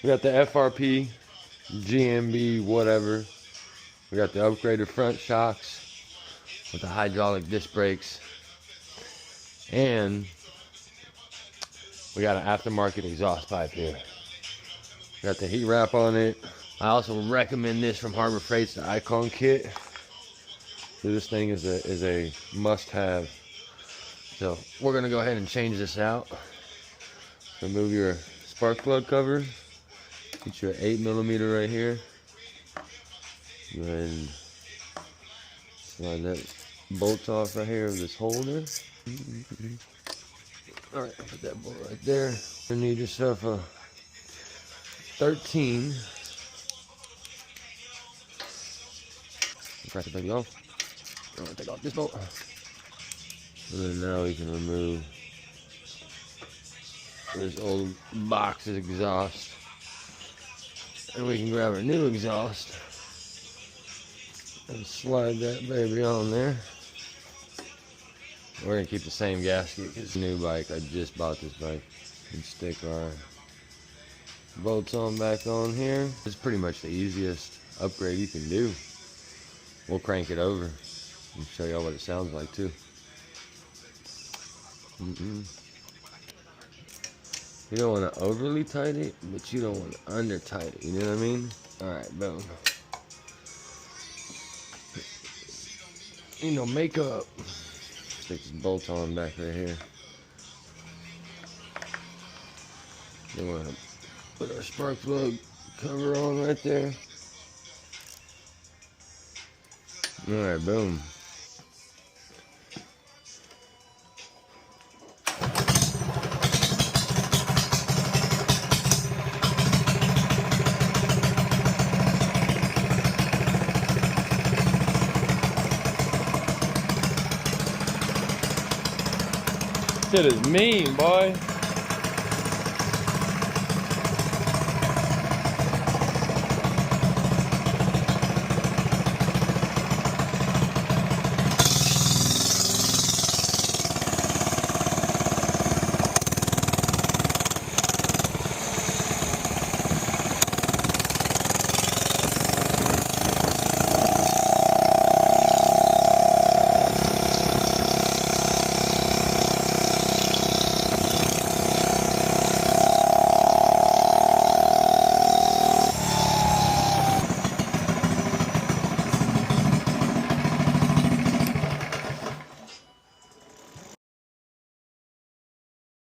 We got the FRP GMB, whatever. We got the upgraded front shocks with the hydraulic disc brakes. And we got an aftermarket exhaust pipe here. Got the heat wrap on it. I also recommend this from Harbor Freight's the Icon kit. So this thing is a must-have. So we're gonna go ahead and change this out. Remove your spark plug cover. Get your 8mm right here. Go ahead and slide that bolt off right here of this holder. All right, put that bolt right there. You need yourself a 13. Crack the baby off. I'm gonna take off this bolt. And then now we can remove this old box exhaust. And we can grab our new exhaust and slide that baby on there. We're gonna keep the same gasket because it's a new bike. I just bought this bike. And stick our bolts on back on here. It's pretty much the easiest upgrade you can do. We'll crank it over and show y'all what it sounds like too. You don't want to overly tight it, but you don't want to under tight it. You know what I mean? All right, boom. You know, makeup. Stick this bolt on back right here. Then we're gonna put our spark plug cover on right there. All right, boom. Shit is mean, boy.